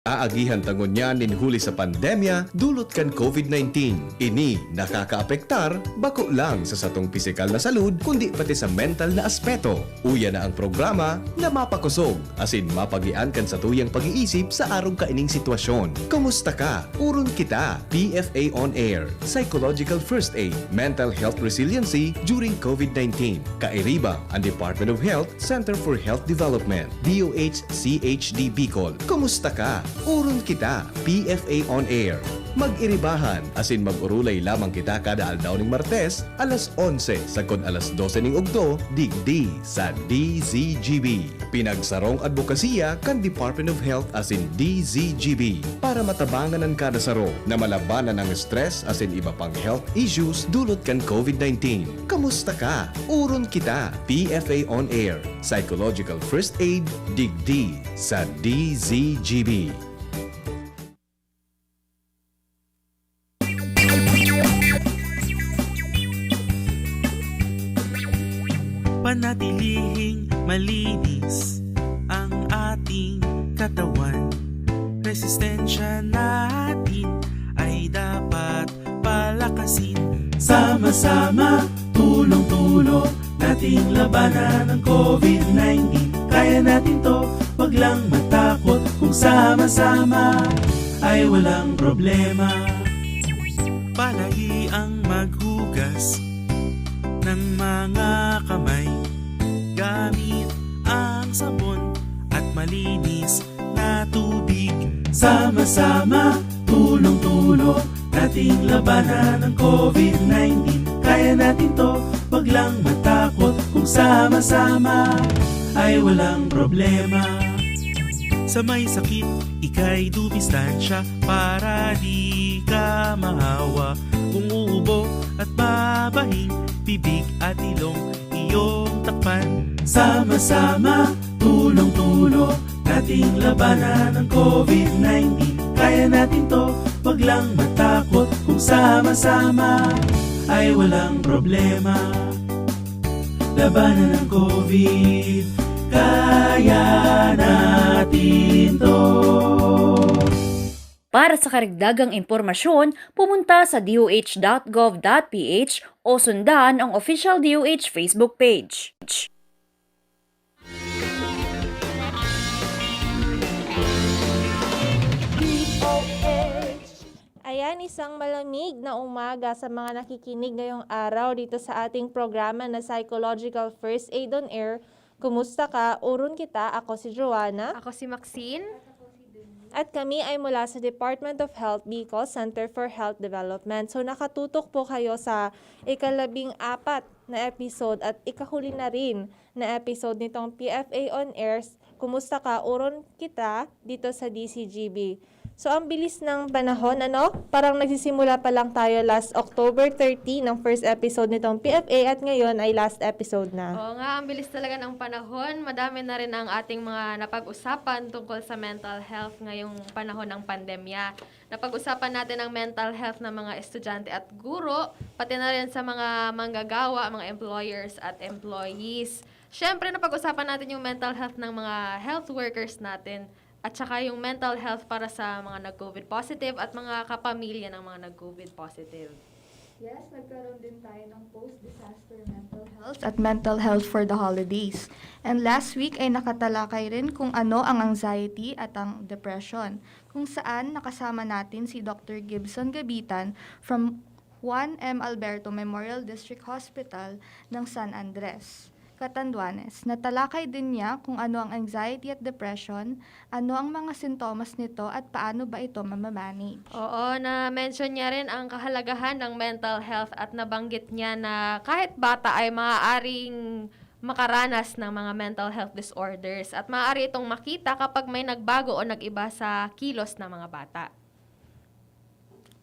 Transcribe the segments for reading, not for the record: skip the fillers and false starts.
Aagihan tangon niya ninhuli sa pandemya, dulot kan COVID-19. Ini nakakaapektar, bako lang sa satong pisikal na salud, kundi pati sa mental na aspeto. Uya na ang programa na mapakusog, asin mapagian kan sa tuyang pag-iisip sa arong kaining sitwasyon. Kumusta ka? Uron kita. PFA On Air. Psychological First Aid. Mental Health Resiliency during COVID-19. Kairiba ang Department of Health, Center for Health Development. DOH-CHD Bicol. Kumusta ka? Uron kita, PFA On Air. Mag-iribahan, asin mag-urulay lamang kita kada aldaw ning Martes, alas 11 sagkod alas 12 ning Ugto, digdi sa DZGB. Pinagsarong advokasya kan Department of Health asin DZGB para matabangan ang kada saro na malabanan ang stress asin iba pang health issues dulot kan COVID-19. Kamusta ka? Uron kita, PFA On Air. Psychological First Aid, digdi sa DZGB. Panatilihing malinis ang ating katawan. Resistensya natin ay dapat palakasin. Sama-sama, tulong-tulong nating labanan ng COVID-19. Kaya natin to, wag lang matakot. Kung sama-sama ay walang problema. Palagi ang maghugas ng mga kamay gamit ang sabon at malinis na tubig. Sama-sama, tulong-tulong nating labanan ng COVID-19. Kaya natin to, wag lang matakot. Kung sama-sama ay walang problema. Sa may sakit, ika'y dumistansya para di ka mahawa. Kung uubo at babahing, bibig at ilong iyong takpan. Sama-sama, tulong-tulong nating labanan ng COVID-19. Kaya natin to, wag lang matakot. Kung sama-sama ay walang problema. Labanan ng COVID, kaya natin to. Para sa karagdagang impormasyon, pumunta sa doh.gov.ph o sundan ang official DOH Facebook page. Ayan, isang malamig na umaga sa mga nakikinig ngayong araw dito sa ating programa na Psychological First Aid on Air. Kumusta ka? Urun kita. Ako si Joanna. Ako si Maxine. At kami ay mula sa Department of Health Bicol, Center for Health Development. So nakatutok po kayo sa ika-14 na episode at ikahuli na rin na episode nitong PFA On Air. Kumusta ka? Urun kita dito sa DCGB. So ang bilis ng panahon, Parang nagsisimula pa lang tayo last October 30 ng first episode nitong PFA at ngayon ay last episode na. Oo nga, ang bilis talaga ng panahon. Madami na rin ang ating mga napag-usapan tungkol sa mental health ngayong panahon ng pandemya. Napag-usapan natin ang mental health ng mga estudyante at guro, pati na rin sa mga manggagawa, mga employers at employees. Siyempre, napag-usapan natin yung mental health ng mga health workers natin. At saka yung mental health para sa mga nag-COVID positive at mga kapamilya ng mga nag-COVID positive. Yes, nagkaroon din tayo ng post-disaster mental health at mental health for the holidays. And last week ay nakatalakay rin kung ano ang anxiety at ang depression, kung saan nakasama natin si Dr. Gibson Gabitan from Juan M. Alberto Memorial District Hospital ng San Andres, Catanduanes. Natalakay din niya kung ano ang anxiety at depression, ano ang mga sintomas nito at paano ba ito mamamanage. Oo, na-mention niya rin ang kahalagahan ng mental health at nabanggit niya na kahit bata ay maaaring makaranas ng mga mental health disorders at maaari itong makita kapag may nagbago o nag-iba sa kilos ng mga bata.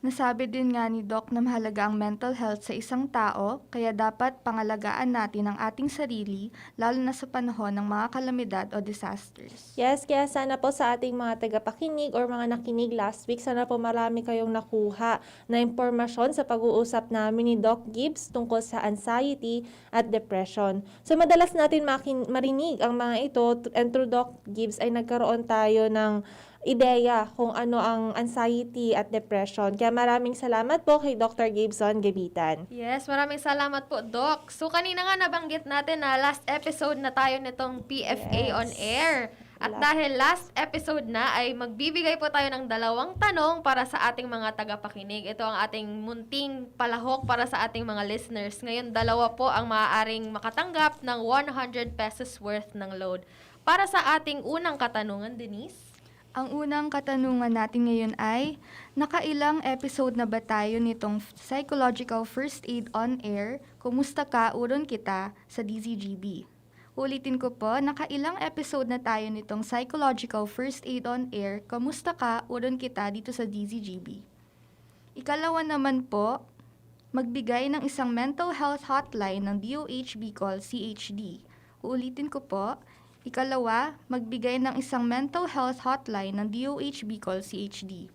Nasabi din nga ni Doc na mahalaga ang mental health sa isang tao, kaya dapat pangalagaan natin ang ating sarili, lalo na sa panahon ng mga kalamidad o disasters. Yes, kaya sana po sa ating mga tagapakinig or mga nakinig last week, sana po marami kayong nakuha na impormasyon sa pag-uusap namin ni Doc Gibbs tungkol sa anxiety at depression. So madalas natin marinig ang mga ito, and through Doc Gibbs ay nagkaroon tayo ng ideya kung ano ang anxiety at depression. Kaya maraming salamat po kay Dr. Gibson Gabitan. Yes, maraming salamat po, Doc. So, kanina nga nabanggit natin na last episode na tayo nitong PFA on Air. At dahil last episode na, ay magbibigay po tayo ng 2 tanong para sa ating mga tagapakinig. Ito ang ating munting palahok para sa ating mga listeners. Ngayon, 2 po ang maaaring makatanggap ng 100 pesos worth ng load. Para sa ating unang katanungan, Denise? Ang unang katanungan natin ngayon ay, nakailang episode na ba tayo nitong Psychological First Aid on Air, Kumusta Ka, Uron Kita sa DZGB? Ulitin ko po, nakailang episode na tayo nitong Psychological First Aid on Air, Kamusta Ka, Uron Kita dito sa DZGB. Ikalawa naman po, magbigay ng isang mental health hotline ng DOH Bicol CHD. Uulitin ko po, ikalawa, magbigay ng isang mental health hotline ng DOH Bicol CHD.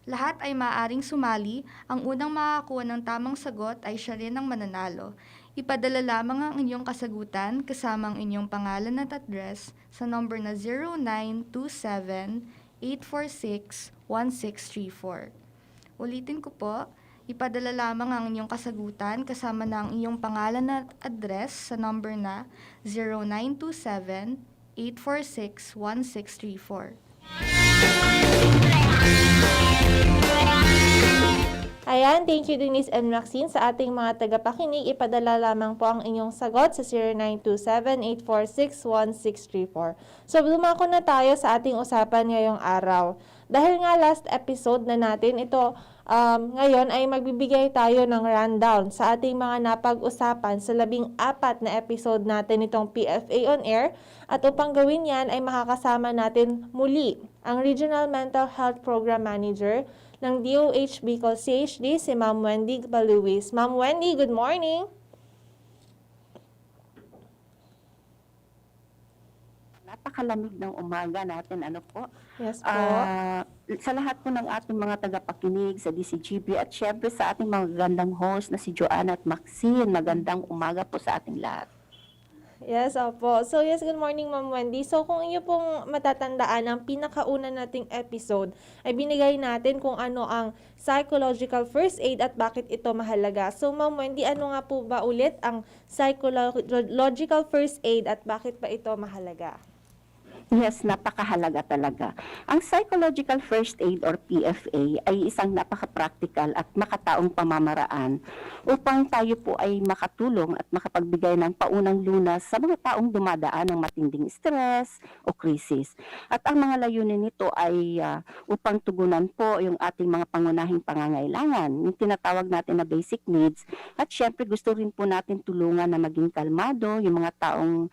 Lahat ay maaaring sumali, ang unang makakuha ng tamang sagot ay siya rin ang mananalo. Ipadala lamang ang inyong kasagutan kasama ang inyong pangalan at address sa number na 0927-846-1634. Ulitin ko po, ipadala lamang ang inyong kasagutan kasama na ang iyong pangalan at address sa number na 0927-846-1634. Ayan, thank you Denise and Maxine. Sa ating mga tagapakinig, ipadala lamang po ang inyong sagot sa 0927-846-1634. So, dumako na tayo sa ating usapan ngayong araw. Dahil nga last episode na natin, ito ngayon ay magbibigay tayo ng rundown sa ating mga napag-usapan sa 14 na episode natin itong PFA on Air. At upang gawin yan ay makakasama natin muli ang Regional Mental Health Program Manager ng DOH Bicol CHD, si Ma'am Wendy Baluwis. Ma'am Wendy, good morning! Napakalamig ng umaga natin, ano po? Yes po. Sa lahat po ng ating mga tagapakinig sa DCGB at syempre sa ating mga gandang host na si Joanna at Maxine, magandang umaga po sa ating lahat. Yes, opo. So, yes, good morning, Ma'am Wendy. So, kung inyo pong matatandaan, ang pinakauna nating episode ay binigay natin kung ano ang psychological first aid at bakit ito mahalaga. So, Ma'am Wendy, ano nga po ba ulit ang psychological first aid at bakit pa ito mahalaga? Yes, napakahalaga talaga. Ang Psychological First Aid or PFA ay isang napaka-practical at makataong pamamaraan upang tayo po ay makatulong at makapagbigay ng paunang lunas sa mga taong dumadaan ng matinding stress o krisis. At ang mga layunin nito ay upang tugunan po yung ating mga pangunahing pangangailangan, yung tinatawag natin na basic needs. At syempre gusto rin po natin tulungan na maging kalmado yung mga taong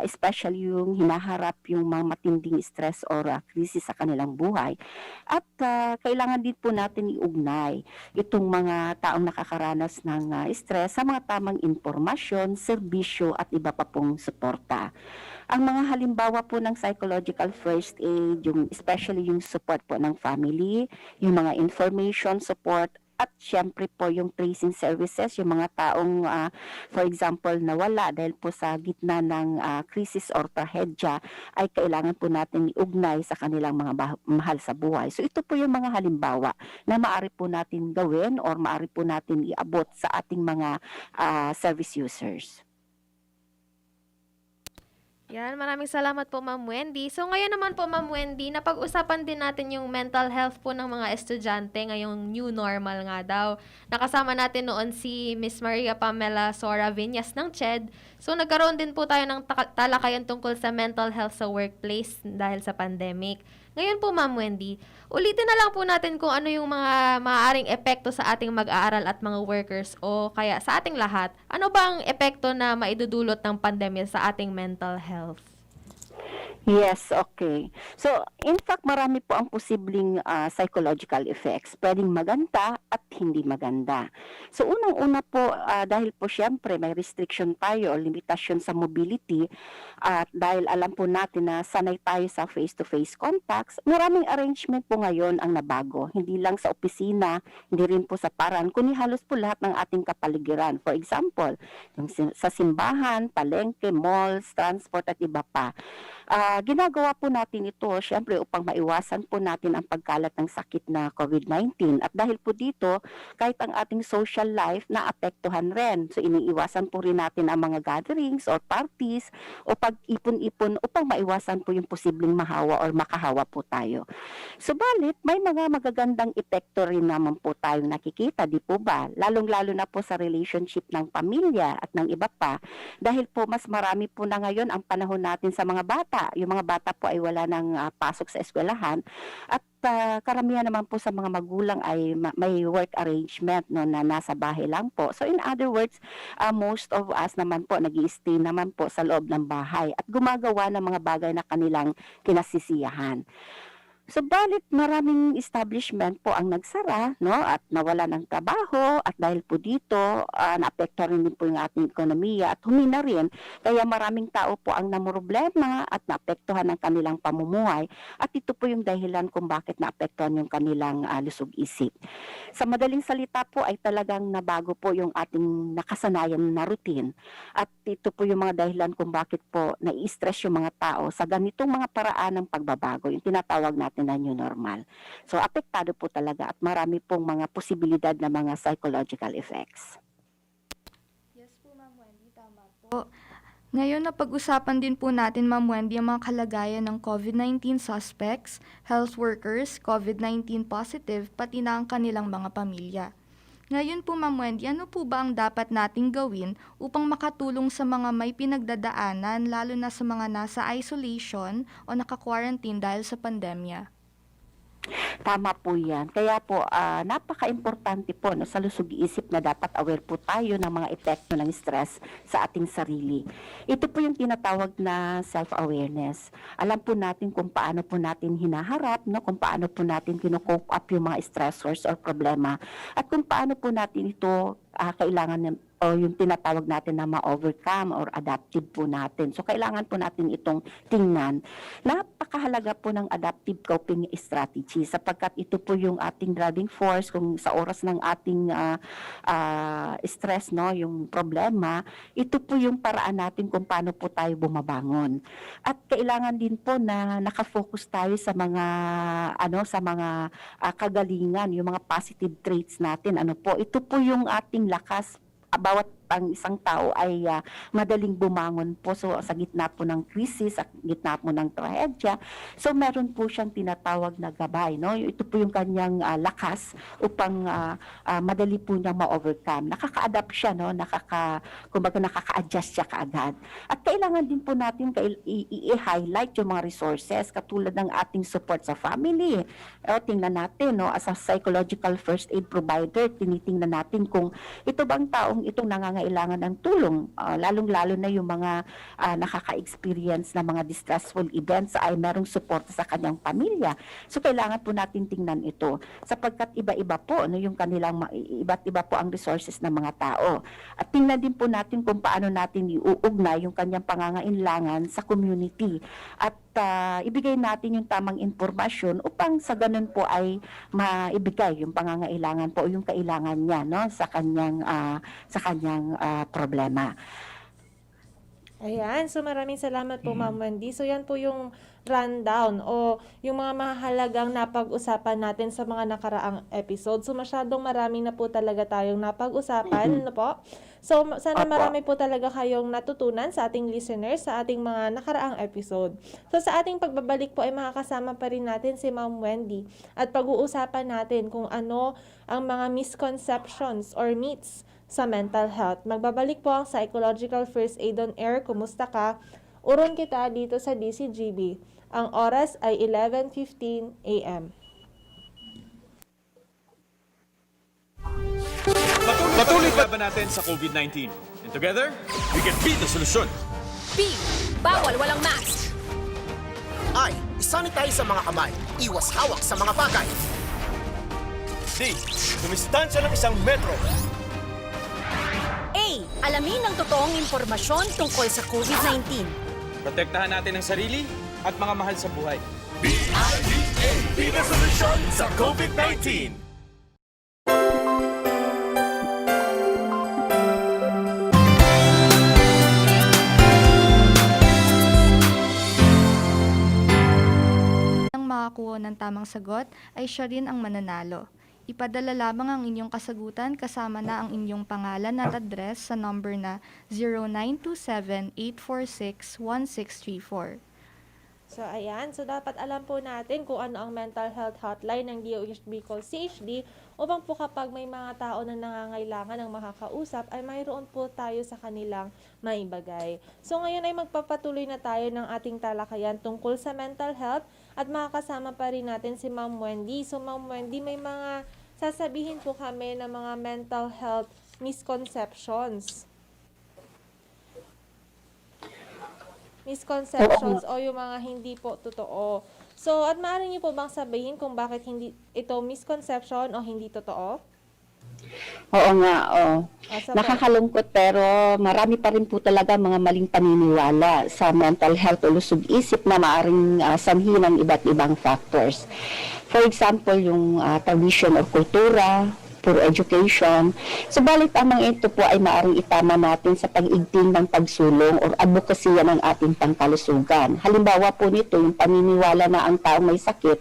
especially yung hinaharap yung mga matinding stress or krisis sa kanilang buhay. At kailangan din po natin iugnay itong mga taong nakakaranas ng stress sa mga tamang impormasyon, serbisyo at iba pa pong suporta. Ang mga halimbawa po ng psychological first aid, yung especially yung support po ng family, yung mga information support, at syempre po yung tracing services, yung mga taong for example nawala dahil po sa gitna ng krisis or trahedya ay kailangan po natin iugnay sa kanilang mga mahal sa buhay. So ito po yung mga halimbawa na maaari po natin gawin or maaari po natin iabot sa ating mga service users. Yan, maraming salamat po, Ma'am Wendy. So, ngayon naman po, Ma'am Wendy, napag-usapan din natin yung mental health po ng mga estudyante ngayong new normal nga daw. Nakasama natin noon si Miss Maria Pamela Sora Viñas ng CHED. So, nagkaroon din po tayo ng talakayan tungkol sa mental health sa workplace dahil sa pandemic. Ngayon po, Ma'am Wendy, ulitin na lang po natin kung ano yung mga maaaring epekto sa ating mag-aaral at mga workers o kaya sa ating lahat. Ano ba ang epekto na maidudulot ng pandemya sa ating mental health? Yes, okay. So, in fact, marami po ang posibleng psychological effects. Pwedeng maganda at hindi maganda. So, unang-una po, dahil po syempre may restriction tayo o limitasyon sa mobility at dahil alam po natin na sanay tayo sa face-to-face contacts, maraming arrangement po ngayon ang nabago. Hindi lang sa opisina, hindi rin po sa paran, kundi halos po lahat ng ating kapaligiran. For example, yung sa simbahan, palengke, malls, transport at iba pa. Ginagawa po natin ito, syempre siyempre upang maiwasan po natin ang pagkalat ng sakit na COVID-19. At dahil po dito, kahit ang ating social life naapektuhan rin. So iniiwasan po rin natin ang mga gatherings or parties o pag-ipon-ipon upang maiwasan po yung posibleng mahawa or makahawa po tayo. Subalit, may mga magagandang epekto rin naman po tayong nakikita, di po ba? Lalong-lalo na po sa relationship ng pamilya at ng iba pa. Dahil po mas marami po na ngayon ang panahon natin sa mga bata. Yung mga bata po ay wala nang pasok sa eskwelahan at karamihan naman po sa mga magulang ay may work arrangement no, na nasa bahay lang po. So in other words, most of us naman po nag-i-stay naman po sa loob ng bahay at gumagawa ng mga bagay na kanilang kinasisiyahan. Subalit maraming establishment po ang nagsara no at nawala ng trabaho at dahil po dito naapektuhan rin po yung ating ekonomiya at humina rin kaya maraming tao po ang namroblema at naapektuhan ng kanilang pamumuhay at ito po yung dahilan kung bakit naapektuhan yung kanilang lusog-isip. Sa madaling salita po ay talagang nabago po yung ating nakasanayan na routine at ito po yung mga dahilan kung bakit po nai-stress yung mga tao sa ganitong mga paraan ng pagbabago, yung tinatawag natin na new normal. So, apektado po talaga at marami pong mga posibilidad na mga psychological effects. Yes po, Ma'am Wendy, tama po. Ngayon, napag-usapan din po natin, Ma'am Wendy, ang mga kalagayan ng COVID-19 suspects, health workers, COVID-19 positive, pati na ang kanilang mga pamilya. Ngayon po, Ma'am Wendy, ano po ba ang dapat nating gawin upang makatulong sa mga may pinagdadaanan, lalo na sa mga nasa isolation o naka-quarantine dahil sa pandemya? Tama po yan. Kaya po, napaka-importante po no, sa lusog-isip na dapat aware po tayo ng mga epekto ng stress sa ating sarili. Ito po yung tinatawag na self-awareness. Alam po natin kung paano po natin hinaharap, no, kung paano po natin kino-cope up yung mga stressors or problema, at kung paano po natin ito kailangan o yung tinatawag natin na ma-overcome or adaptive po natin. So, kailangan po natin itong tingnan. Napakahalaga po ng adaptive coping strategy sapagkat ito po yung ating driving force kung sa oras ng ating stress, no, yung problema, ito po yung paraan natin kung paano po tayo bumabangon. At kailangan din po na nakafocus tayo sa mga kagalingan, yung mga positive traits natin. Ito po yung ating lakas. Bawat ang isang tao ay madaling bumangon po sa gitna po ng krisis, sa gitna po ng trahedya. So meron po siyang tinatawag na gabay, no? Ito po yung kanyang lakas upang madali po niya ma-overcome. Nakaka-adapt siya, no? Nakaka-adjust siya kaagad. At kailangan din po natin i-highlight yung mga resources katulad ng ating support sa family. Tingnan natin, no? As a psychological first aid provider, tinitingnan natin kung ito bang taong itong nangangailangan ng tulong, lalong-lalo na yung mga nakaka-experience na mga distressful events ay merong suporta sa kanyang pamilya. So, kailangan po natin tingnan ito sapagkat iba-iba po no, yung kanilang, iba't iba po ang resources ng mga tao. At tingnan din po natin kung paano natin iuugnay yung kanyang pangangailangan sa community. At ibigay natin yung tamang impormasyon upang sa ganun po ay maibigay yung pangangailangan po o yung kailangan niya no sa kanyang problema. Ayan, so maraming salamat po Ma'am Wendy. So yan po yung rundown o yung mga mahalagang napag-usapan natin sa mga nakaraang episode. So masyadong marami na po talaga tayong napag-usapan, no po? So sana marami po talaga kayong natutunan sa ating listeners sa ating mga nakaraang episode. So sa ating pagbabalik po ay makakasama pa rin natin si Ma'am Wendy at pag-uusapan natin kung ano ang mga misconceptions or myths sa mental health. Magbabalik po ang Psychological First Aid on Air. Kumusta ka? Uron kita dito sa DCGB. Ang oras ay 11:15 a.m. Patuloy laban natin sa COVID-19. And together, we can beat the solution. B. Bawal walang mask. I. Isanitize sa mga kamay. Iwas hawak sa mga bagay. D. Dumistansya ng 1 metro. A. Alamin ang totoong impormasyon tungkol sa COVID-19. Protektahan natin ang sarili at mga mahal sa buhay. BIDA. Be the solution sa COVID-19. Ang makakuha ng tamang sagot, ay siya rin ang mananalo. Ipadala lamang ang inyong kasagutan kasama na ang inyong pangalan at address sa number na 0927-846-1634. So, ayan. So, dapat alam po natin kung ano ang mental health hotline ng DOH Bicol CHD upang po kapag may mga tao na nangangailangan ng makakausap ay mayroon po tayo sa kanilang maibagay. So, ngayon ay magpapatuloy na tayo ng ating talakayan tungkol sa mental health at makakasama pa rin natin si Ma'am Wendy. So, Ma'am Wendy, may mga sasabihin po kami ng mga mental health misconceptions o yung mga hindi po totoo. So, at maaari niyo po bang sabihin kung bakit hindi ito misconception o hindi totoo? Oo nga, Sa nakakalungkot pero marami pa rin po talaga mga maling paniniwala sa mental health o lusog isip na maaring sanhi ng iba't ibang factors. For example, yung tradition or kultura, poor education. Subalit ang mga ito po ay maaring itama natin sa pag-igting ng pagsulong o advokasya ng ating pangkalusugan. Halimbawa po nito, yung paniniwala na ang taong may sakit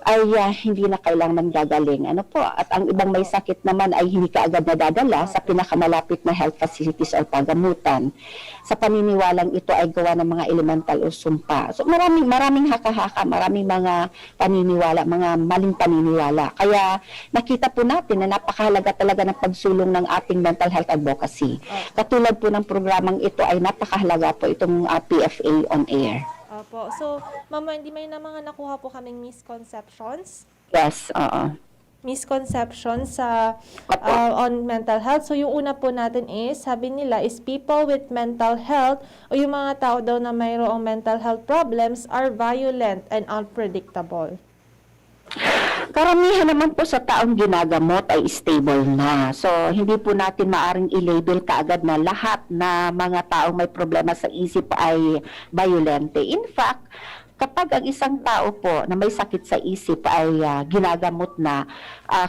ay hindi na kailangan gagaling. Ano po? At ang ibang may sakit naman ay hindi kaagad nadadala sa pinakamalapit na health facilities o pagamutan. Sa paniniwalang ito ay gawa ng mga elemental o sumpa. So maraming haka-haka, maraming mga paniniwala, mga maling paniniwala. Kaya nakita po natin na napakahalaga talaga ng pagsulong ng ating mental health advocacy. Katulad po ng programang ito ay napakahalaga po itong PFA on air. Opo. So, Ma'am Wendy, may na mga nakuha po kaming misconceptions. Yes, oo. Misconceptions sa on mental health. So, yung una po natin is, sabi nila, is people with mental health o yung mga tao daw na mayroong mental health problems are violent and unpredictable. Karamihan naman po sa taong ginagamot ay stable na. So, hindi po natin maaring i-label kaagad na lahat na mga taong may problema sa isip ay violente. In fact, kapag ang isang tao po na may sakit sa isip ay ginagamot na,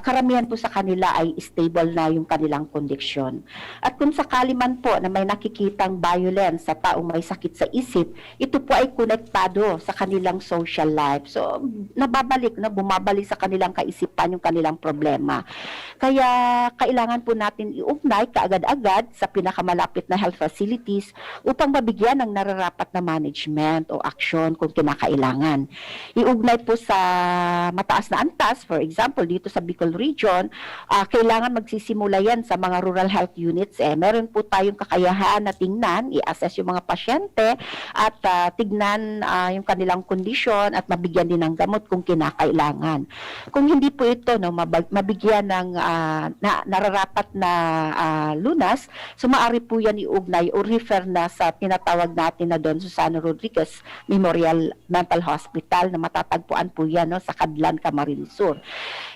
karamihan po sa kanila ay stable na yung kanilang kondisyon. At kung sakali man po na may nakikitang violence sa taong may sakit sa isip, ito po ay konektado sa kanilang social life. So, bumabalik sa kanilang kaisipan yung kanilang problema. Kaya, kailangan po natin iugnay kaagad-agad sa pinakamalapit na health facilities upang mabigyan ng nararapat na management o aksyon kung kinakailangan. Iugnay po sa mataas na antas, for example, dito sa Bicol Region, kailangan magsisimula yan sa mga rural health units. Meron po tayong kakayahan na tingnan, i-assess yung mga pasyente at tignan yung kanilang kondisyon at mabigyan din ng gamot kung kinakailangan. Kung hindi po ito, mabigyan ng nararapat na lunas, so maaari po yan iugnay o refer na sa tinatawag natin na Don Susano Rodriguez Memorial Mental Hospital na matatagpuan po yan sa Kadlan, Camarines Sur.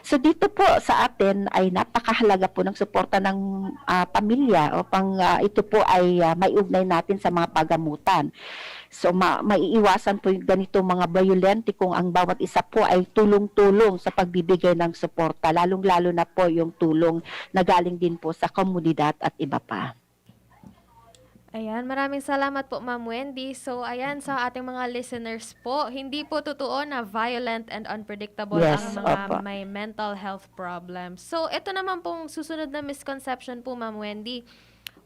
So dito po sa atin ay napakahalaga po ng suporta ng pamilya upang ito po ay maiugnay natin sa mga pagamutan. So maiiwasan po yung ganito mga violente kung ang bawat isa po ay tulong-tulong sa pagbibigay ng suporta, lalong-lalo na po yung tulong na galing din po sa komunidad at iba pa. Ayan, maraming salamat po Ma'am Wendy. So ayan, sa ating mga listeners po, hindi po totoo na violent and unpredictable Yes, ang mga opo. may mental health problems. So ito naman pong susunod na misconception po Ma'am Wendy.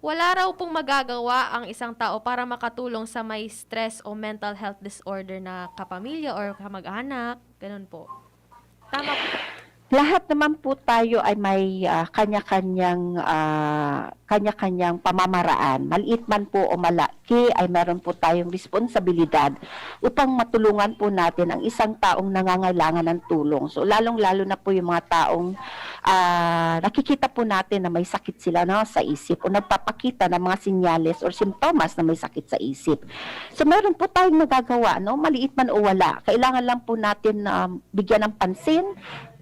Wala raw pong magagawa ang isang tao para makatulong sa may stress o mental health disorder na kapamilya or kamag-anak, ganun po. Tama po. Lahat naman po tayo ay may kanya-kanyang pamamaraan. Maliit man po o malaki ay meron po tayong responsibilidad upang matulungan po natin ang isang taong nangangailangan ng tulong. So lalong-lalo na po yung mga taong nakikita po natin na may sakit sila sa isip o nagpapakita ng mga sinyales or simptomas na may sakit sa isip. So meron po tayong nagagawa, maliit man o wala. Kailangan lang po natin bigyan ng pansin,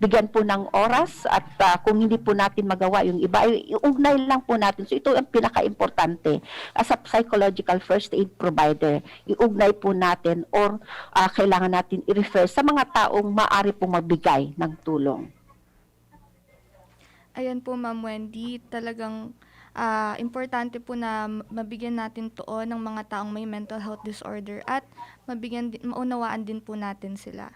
bigyan po ng oras at kung hindi po natin magawa yung iba, iugnay lang po natin. So ito ang pinaka-importante. As a psychological first aid provider, iugnay po natin or kailangan natin i-refer sa mga taong maaari pong magbigay ng tulong. Ayan po Ma'am Wendy, talagang importante po na mabigyan natin tuon ng mga taong may mental health disorder at maunawaan din po natin sila.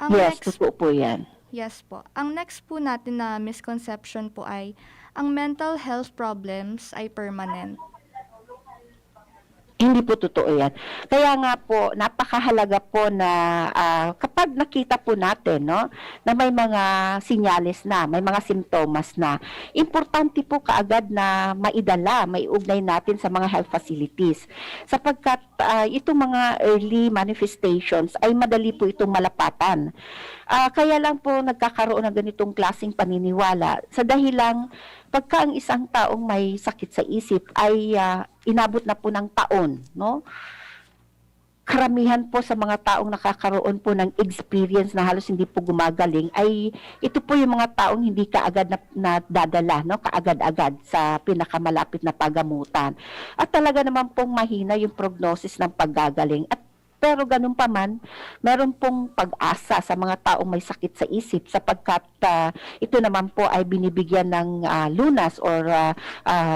Ang Yes, next, totoo po yan. yes po. Ang next po natin na misconception po ay ang mental health problems ay permanent. Hindi po totoo yan. Kaya nga po, napakahalaga po na kapag nakita po natin na may mga sinyales na, may mga simptomas na, importante po kaagad na maidala, maiugnay natin sa mga health facilities. Sapagkat itong mga early manifestations ay madali po itong malapatan. Kaya lang po nagkakaroon ng ganitong klaseng paniniwala sa dahilang pagka ang isang taong may sakit sa isip ay inabot na po ng taon, karamihan po sa mga taong nakakaroon po ng experience na halos hindi po gumagaling ay ito po yung mga taong hindi kaagad na dadala, kaagad-agad sa pinakamalapit na pagamutan. At talaga naman pong mahina yung prognosis ng paggagaling. Pero ganun pa man, meron pong pag-asa sa mga taong may sakit sa isip sapagkat ito naman po ay binibigyan ng lunas or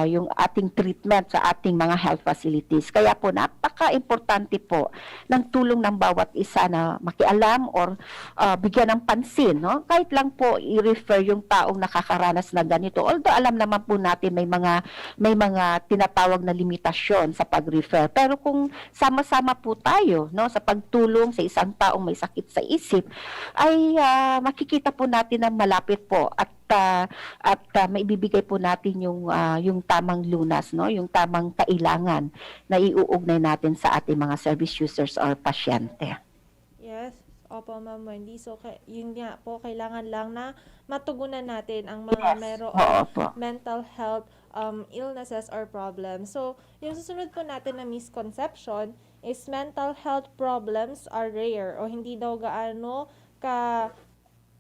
yung ating treatment sa ating mga health facilities. Kaya po napaka-importante po ng tulong ng bawat isa na makialam or bigyan ng pansin. Kahit lang po i-refer yung taong nakakaranas na ganito. Although alam naman po natin may mga tinatawag na limitasyon sa pag-refer. Pero kung sama-sama po tayo sa pagtulong sa isang taong may sakit sa isip, ay makikita po natin na malapit po at maibibigay po natin yung tamang lunas, yung tamang kailangan na iuugnay natin sa ating mga service users or pasyente. Yes. Opo, Ma'am Wendy. So, yun nga po, kailangan lang na matugunan natin ang mga mayroong mental health illnesses or problems. So, yung susunod po natin na misconception is mental health problems are rare o hindi daw gaano ka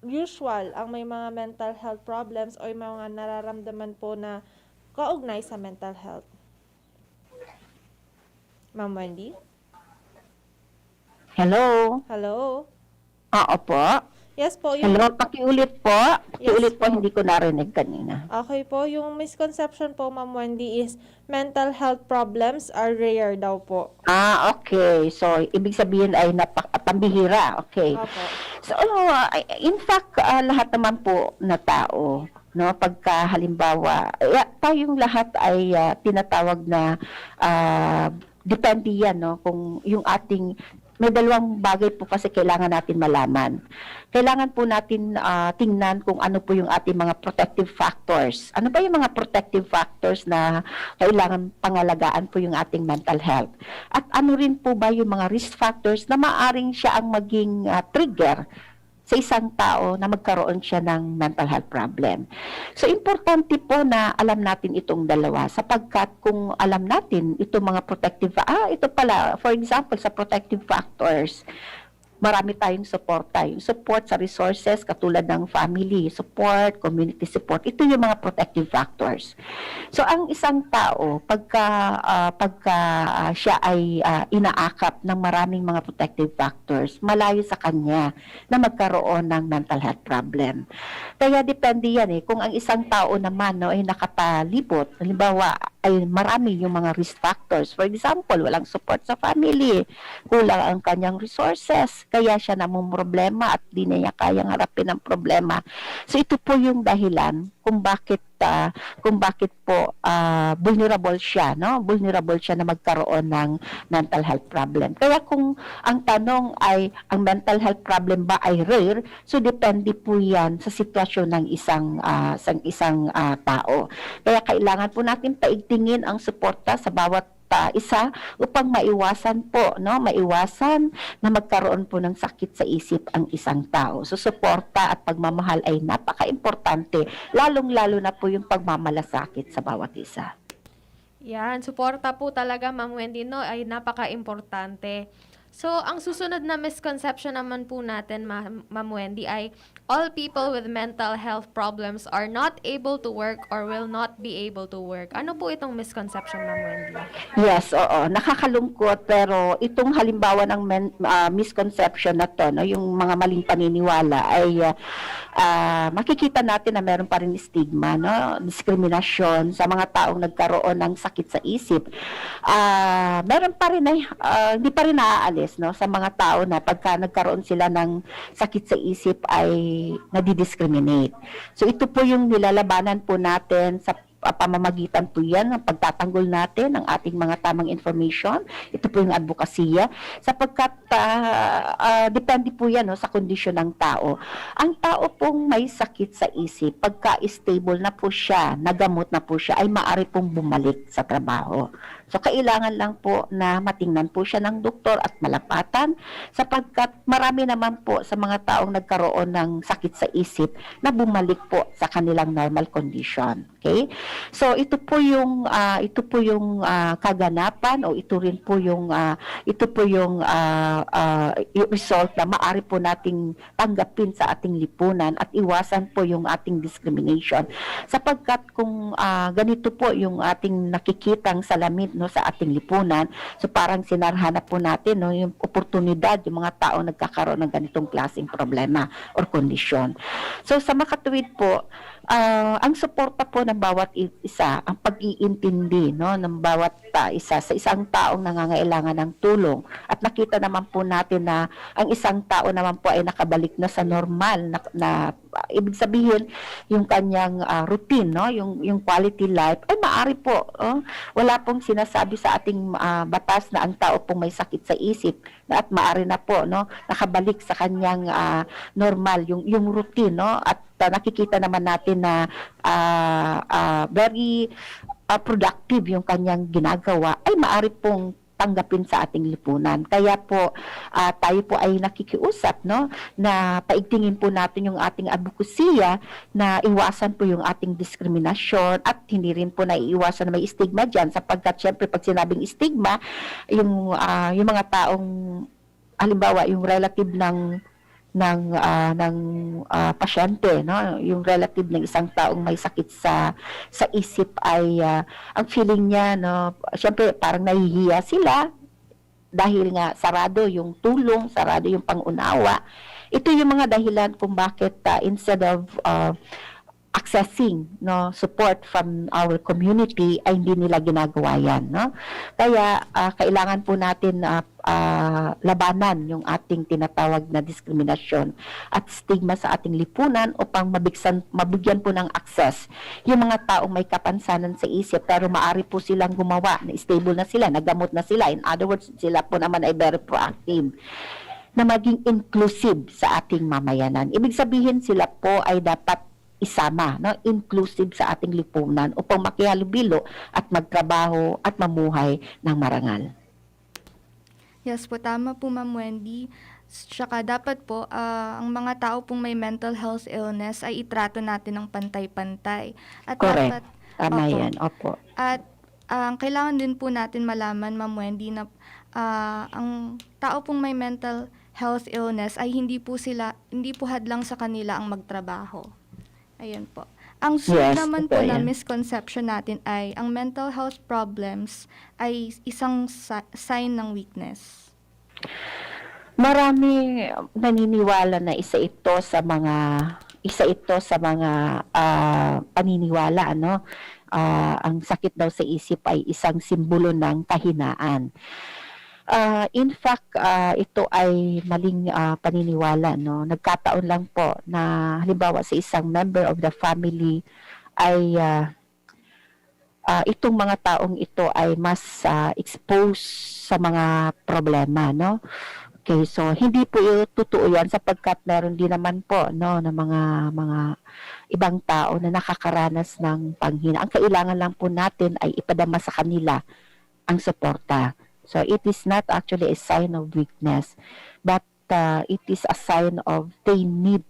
usual ang may mga mental health problems o yung mga nararamdaman po na kaugnay sa mental health. Ma'am Wendy? Hello? Hello? Opo. Yes po. Hello, pakiulit po. Pakiulit po, hindi ko narinig kanina. Okay po. Yung misconception po, Ma'am Wendy, is mental health problems are rare daw po. Okay. So, ibig sabihin ay pambihira. Okay. Opo. So, in fact, lahat naman po na tao, pagka halimbawa, tayong lahat ay tinatawag na depende yan, kung yung ating may dalawang bagay po kasi kailangan natin malaman. Kailangan po natin tingnan kung ano po yung ating mga protective factors. Ano ba yung mga protective factors na kailangan pangalagaan po yung ating mental health? At ano rin po ba yung mga risk factors na maaring siya ang maging trigger sa isang tao na magkaroon siya ng mental health problem. So, importante po na alam natin itong dalawa sapagkat kung alam natin itong mga protective, ito pala, for example, sa protective factors, marami tayong suporta. Yung support sa resources, katulad ng family support, community support, ito yung mga protective factors. So, ang isang tao, pagka siya ay inaakap ng maraming mga protective factors, malayo sa kanya na magkaroon ng mental health problem. Kaya depende yan kung ang isang tao naman ay nakatalibot, halimbawa, ay marami yung mga risk factors. For example, walang support sa family, kulang ang kanyang resources, kaya siya namumroblema at di na niya kayang harapin ang problema. So ito po yung dahilan kung bakit po vulnerable siya, vulnerable siya na magkaroon ng mental health problem. Kaya kung ang tanong ay ang mental health problem ba ay rare, so depende po yan sa sitwasyon ng isang tao. Kaya kailangan po natin paigtingin ang suporta sa bawat isa upang maiwasan na magkaroon po ng sakit sa isip ang isang tao. So, suporta at pagmamahal ay napaka-importante, lalong-lalo na po yung pagmamalasakit sa bawat isa. Yan, suporta po talaga, Ma'am Wendy, ay napaka-importante. So, ang susunod na misconception naman po natin, Ma'am Wendy, ay all people with mental health problems are not able to work or will not be able to work. Ano po itong misconception, Ma'am Wendy? Yes, oo. Nakakalungkot, pero itong halimbawa ng misconception na to, yung mga maling paniniwala, ay makikita natin na meron pa rin stigma, diskriminasyon sa mga taong nagkaroon ng sakit sa isip. Meron pa rin hindi pa rin naaalis cases, no, sa mga tao na pagka nagkaroon sila ng sakit sa isip ay nadidiscriminate. So ito po yung nilalabanan po natin sa pamamagitan po yan ng pagtatanggol natin ng ating mga tamang information. Ito po yung advokasya sapagkat depende po yan, no, sa kondisyon ng tao. Ang tao pong may sakit sa isip, pagka stable na po siya, nagamot na po siya, ay maaari pong bumalik sa trabaho. So kailangan lang po na matingnan po siya ng doktor at malapatan sapagkat marami naman po sa mga taong nagkaroon ng sakit sa isip na bumalik po sa kanilang normal condition. Okay? So ito po yung kaganapan o ito rin po yung result na maaari po nating tanggapin sa ating lipunan at iwasan po yung ating discrimination. Sapagkat kung ganito po yung ating nakikitang salamin, no, sa ating lipunan, so parang sinarhana po natin, no, yung oportunidad yung mga tao nagkakaroon ng ganitong klaseng problema or kondisyon. So sa makatuwid po, ang suporta po ng bawat isa, ang pag-iintindi, no, ng bawat isa sa isang taong nangangailangan ng tulong. At nakita naman po natin na ang isang tao naman po ay nakabalik na sa normal na ibig sabihin yung kanyang routine, no, yung quality life ay maaari po, wala pong sinasabi sa ating batas na ang tao pong may sakit sa isip na at maaari na po, no, nakabalik sa kanyang normal yung routine, no, at nakikita naman natin na very productive yung kanyang ginagawa, ay maaari pong tanggapin sa ating lipunan. Kaya po tayo po ay nakikiusap, no, na paigtingin po natin yung ating advokasya na iwasan po yung ating diskriminasyon at hindi rin po naiiwasan na may stigma diyan sapagkat syempre pag sinabing stigma yung mga taong halimbawa yung relative ng pasyente, no, yung relative ng isang taong may sakit sa isip ay ang feeling niya, no, syempre parang nahihiya sila dahil nga sarado yung tulong, sarado yung pangunawa. Ito yung mga dahilan kung bakit instead of accessing, no, support from our community ay hindi nila ginagawa yan, no. Kaya kailangan po natin labanan yung ating tinatawag na diskriminasyon at stigma sa ating lipunan upang mabigyan po ng access yung mga taong may kapansanan sa isip pero maaari po silang gumawa, na stable na sila, nagamot na sila. In other words, sila po naman ay very proactive na maging inclusive sa ating mamayanan. Ibig sabihin sila po ay dapat isama, no, inclusive sa ating lipunan upang makihalubilo at magtrabaho at mamuhay ng marangal. Yes po, tama po Ma'am Wendy. Tsaka dapat po, ang mga tao pong may mental health illness ay itrato natin ng pantay-pantay. At correct. Dapat, tama yan, opo. At kailangan din po natin malaman, Ma'am Wendy, na ang tao pong may mental health illness ay hindi po hadlang sa kanila ang magtrabaho. Ayan po. Ang sunod naman po na misconception natin ay ang mental health problems ay isang sign ng weakness. Marami naniniwala na isa ito sa mga paniniwala, no. Ang sakit daw sa isip ay isang simbolo ng kahinaan. In fact, ito ay maling paniniwala, no. Nagkataon lang po na halimbawa sa isang member of the family ay itong mga taong ito ay mas exposed sa mga problema, no. Okay, so hindi po totoo yan sapagkat meron din naman po, no, na mga ibang tao na nakakaranas ng panghina. Ang kailangan lang po natin ay ipadama sa kanila ang suporta. So it is not actually a sign of weakness, but it is a sign of they need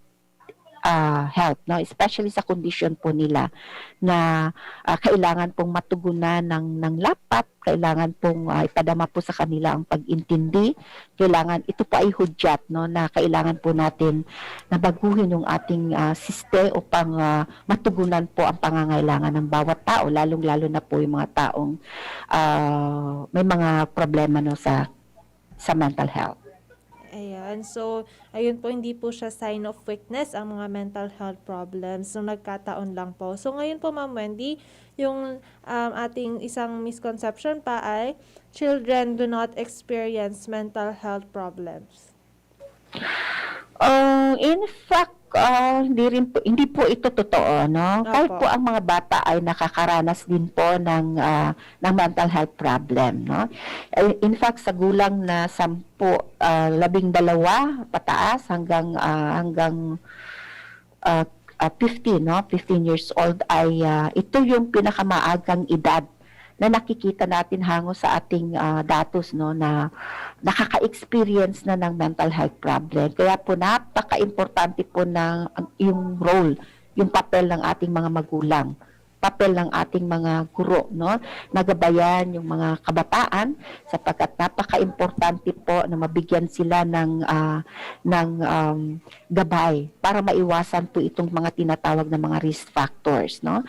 help, no, especially sa condition po nila na kailangan pong matugunan ng lapat, kailangan pong ipadama po sa kanila ang pag-intindi, kailangan ito po ay hudyat, no, na kailangan po natin na baguhin yung ating siste upang matugunan po ang pangangailangan ng bawat tao, lalong-lalo na po yung mga taong may mga problema, no, sa mental health. Ayan. So, ayun po, hindi po siya sign of weakness ang mga mental health problems. So, nagkataon lang po. So, ngayon po, Ma'am Wendy, yung ating isang misconception pa ay children do not experience mental health problems. In fact, hindi po ito totoo, no? Opo. Kahit po ang mga bata ay nakakaranas din po ng mental health problem, no? In fact, sa gulang na 10, 12 pataas hanggang 15, no? 15 years old ay ito yung pinakamaagang edad na nakikita natin hango sa ating datos, no, na nakaka-experience na ng mental health problem. Kaya po napaka-importante po ng yung role, yung papel ng ating mga magulang, papel ng ating mga guro, no, nagabayan yung mga kabataan sapagkat napaka-importante po na mabigyan sila ng gabay para maiwasan po itong mga tinatawag na mga risk factors, no.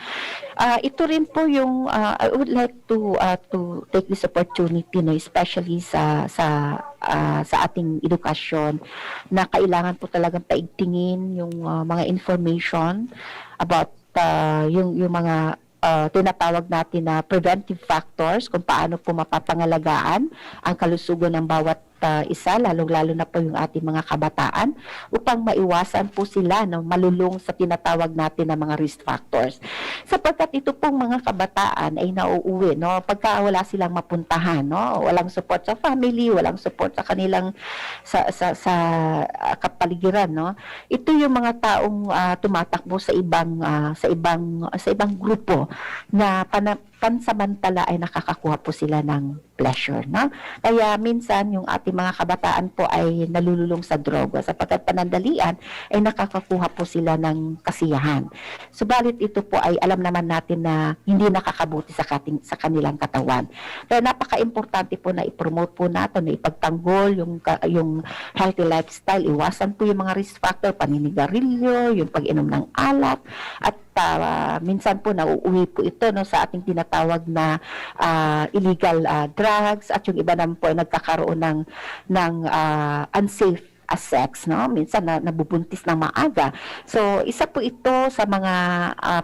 Ito rin po yung I would like to take this opportunity, no, especially sa ating edukasyon, na kailangan po talagang paigtingin yung mga information about yung mga tinatawag natin na preventive factors, kung paano po mapapangalagaan ang kalusugan ng bawat isa, lalong-lalo na po yung ating mga kabataan, upang maiwasan po sila, no, malulong sa tinatawag natin na mga risk factors. Sapagkat ito pong mga kabataan ay nauuwi, no, pagka wala silang mapuntahan, no, walang support sa family, walang support sa kanilang sa kapaligiran, no. Ito yung mga taong tumatakbo sa ibang grupo na pansamantala ay nakakakuha po sila ng pleasure, no? Kaya minsan yung ating mga kabataan po ay nalululong sa droga sapagkat panandalian ay nakakakuha po sila ng kasiyahan. Subalit ito po ay alam naman natin na hindi nakakabuti sa kanilang katawan. Kaya napaka-importante po na i-promote po natin, na ipagtanggol yung healthy lifestyle, iwasan po yung mga risk factor, paninigarilyo, yung pag-inom ng alak, at minsan po nauuwi po ito, no, sa ating tinatawag na illegal drugs, at yung iba naman po ay nagkakaroon ng unsafe sex, no, minsan nabubuntis ng maaga. So isa po ito sa mga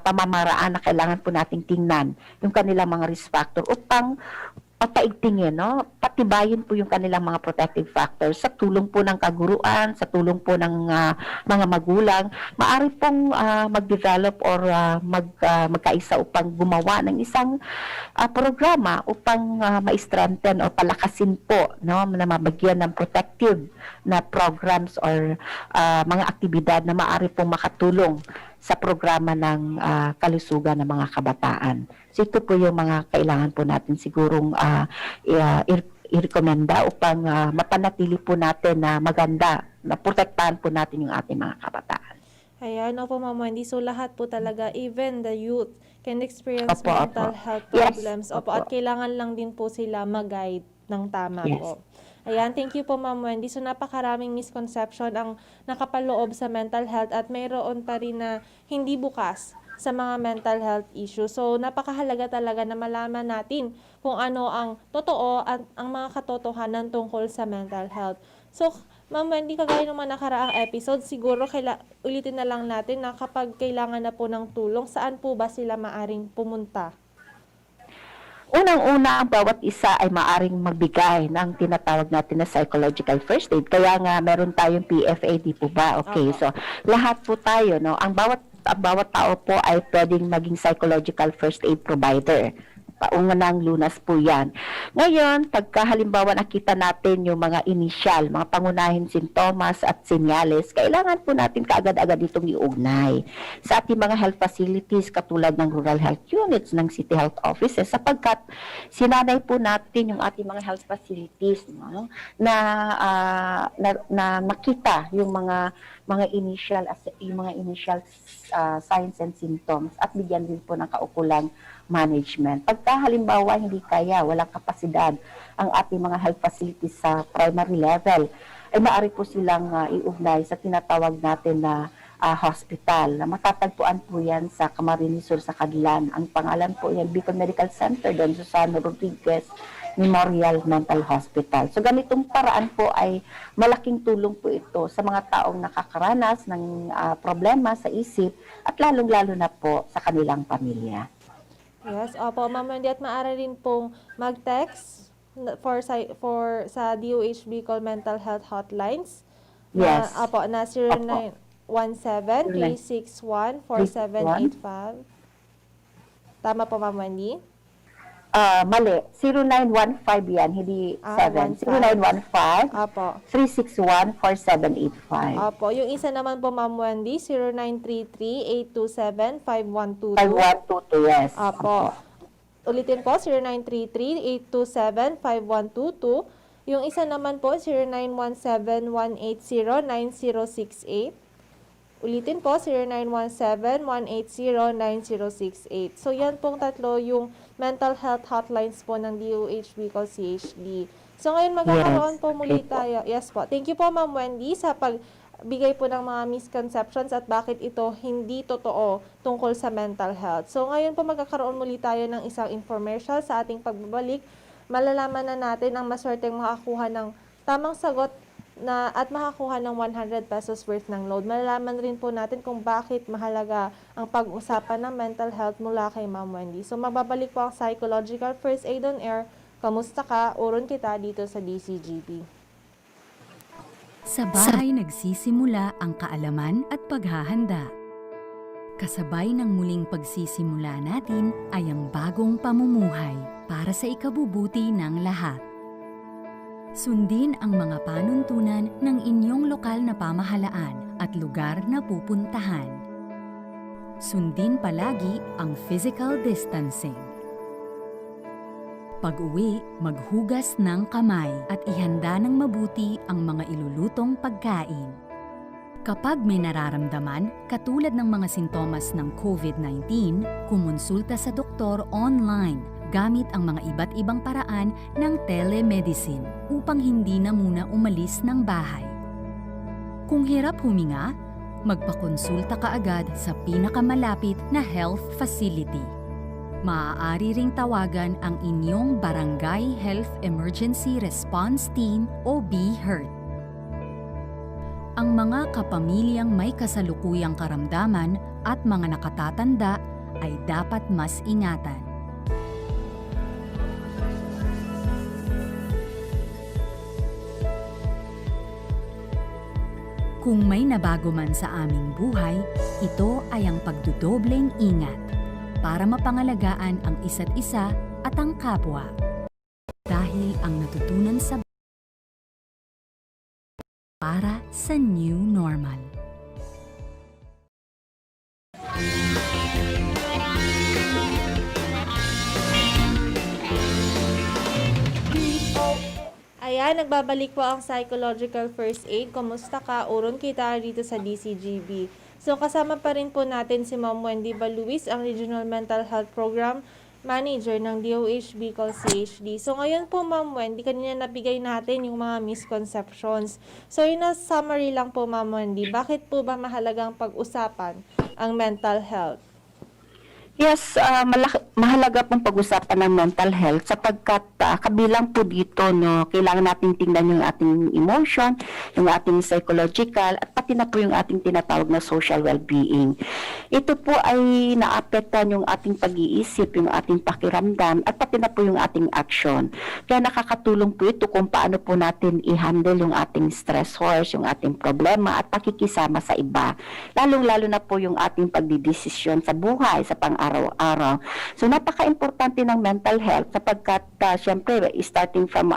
pamamaraan na kailangan po nating tingnan yung kanilang mga risk factor upang paigtingin, no, patibayin po yung kanilang mga protective factors sa tulong po ng kaguruan, sa tulong po ng mga magulang. Maaari pong mag-develop or magkaisa upang gumawa ng isang programa upang ma-strengthen o palakasin po, no, na mabagyan ng protective na programs or mga aktibidad na maaari pong makatulong sa programa ng kalusugan ng mga kabataan. So ito po yung mga kailangan po natin sigurong i-rekomenda upang mapanatili po natin na maganda, na protektahan po natin yung ating mga kabataan. Ayan, opo, Ma'am Wendy. So, lahat po talaga, even the youth, can experience Opo, mental opo. health Yes, problems. Opo, opo. at kailangan lang din po sila mag-guide ng tama Yes. po. Ayan, thank you po, Ma'am Wendy. So, napakaraming misconception ang nakapaloob sa mental health at mayroon pa rin na hindi bukas sa mga mental health issues. So, napakahalaga talaga na malaman natin kung ano ang totoo at ang mga katotohanan tungkol sa mental health. So, Ma'am Wendy, kagaya ng mga nakaraang episode, siguro ulitin na lang natin na kapag kailangan na po ng tulong, saan po ba sila maaring pumunta? Unang-una, ang bawat isa ay maaring magbigay ng tinatawag natin na psychological first aid. Kaya nga, meron tayong PFA, di po ba? Okay, Opo. so lahat po tayo, no? Ang bawat tao po ay pwedeng maging psychological first aid provider. Paunganang lunas po yan. Ngayon, pagka halimbawa nakita natin yung mga initial, mga pangunahing sintomas at senyales, kailangan po natin kaagad-agad itong iugnay sa ating mga health facilities katulad ng rural health units, ng city health offices, sapagkat sinanay po natin yung ating mga health facilities, no, na makita yung mga initial signs and symptoms at bigyan din po ng kaukulang management. Pagka halimbawa hindi kaya, walang kapasidad ang ating mga health facilities sa primary level, ay maaari po silang iugnay sa tinatawag natin na Hospital. Matatagpuan po yan sa Camarines Sur sa Cadlan. Ang pangalan po yan, Bicol Medical Center, Don Susano Rodriguez Memorial Mental Hospital. So ganitong paraan po ay malaking tulong po ito sa mga taong nakakaranas ng problema sa isip at lalong-lalo na po sa kanilang pamilya. Yes, opo, Ma'am Wendy, at maaari rin pong mag-text sa DOH Bicol Mental Health Hotlines. Yes. Opo, na 0917-361-4785. Tama po, Ma'am Wendy? Mali. 0915 yan, hindi 7. 0915 Opo. 361-4785. Opo, yung isa naman po, Ma'am Wendy, 0933-827-5122. 5122, yes. Opo. Ulitin po, 0933-827-5122. Yung isa naman po, 0917-180-9068. Ulitin po, 0917-180-9068. So, yan pong tatlo yung mental health hotlines po ng DOH Bicol CHD. So, ngayon magkakaroon po muli tayo. Yes po. Thank you po, Ma'am Wendy, sa pagbigay po ng mga misconceptions at bakit ito hindi totoo tungkol sa mental health. So, ngayon po magkakaroon muli tayo ng isang infomercial sa ating pagbabalik. Malalaman na natin ang maswerteng makakuha ng tamang sagot at makakuha ng 100 pesos worth ng load. Malalaman rin po natin kung bakit mahalaga ang pag-usapan ng mental health mula kay Ma'am Wendy. So, mababalik po ang Psychological First Aid on Air. Kamusta ka? Uron kita dito sa DCGP. Sa bahay nagsisimula ang kaalaman at paghahanda. Kasabay ng muling pagsisimula natin ay ang bagong pamumuhay para sa ikabubuti ng lahat. Sundin ang mga panuntunan ng inyong lokal na pamahalaan at lugar na pupuntahan. Sundin palagi ang physical distancing. Pag-uwi, maghugas ng kamay at ihanda ng mabuti ang mga ilulutong pagkain. Kapag may nararamdaman, katulad ng mga sintomas ng COVID-19, kumonsulta sa doktor online gamit ang mga iba't ibang paraan ng telemedicine upang hindi na muna umalis ng bahay. Kung hirap huminga, magpakonsulta ka agad sa pinakamalapit na health facility. Maaari ring tawagan ang inyong Barangay Health Emergency Response Team o BHERT. Ang mga kapamilyang may kasalukuyang karamdaman at mga nakatatanda ay dapat mas ingatan. Kung may nabago man sa aming buhay, ito ay ang pagdudobleng ingat para mapangalagaan ang isa't isa at ang kapwa. Dahil ang natutunan sa para sa new normal. Ayan, nagbabalik po ang Psychological First Aid. Kumusta ka? Uron kita dito sa DCGB. So, kasama pa rin po natin si Ma'am Wendy Baluis, ang Regional Mental Health Program Manager ng DOH Bicol CHD. So, ngayon po, Ma'am Wendy, kanina nabigay natin yung mga misconceptions. So, yun na summary lang po, Ma'am Wendy. Bakit po ba mahalagang pag-usapan ang mental health? Yes, mahalaga pong pag-usapan ng mental health sapagkat kabilang po dito, no, kailangan natin tingnan yung ating emotion, yung ating psychological, at pati na po yung ating tinatawag na social well-being. Ito po ay naapektuhan yung ating pag-iisip, yung ating pakiramdam, at pati na po yung ating action. Kaya nakakatulong po ito kung paano po natin i-handle yung ating stressors, yung ating problema, at pakikisama sa iba. Lalong-lalo na po yung ating pagdidesisyon sa buhay, sa pang-araw-araw. So, napaka-importante ng mental health sapagkat, syempre, starting from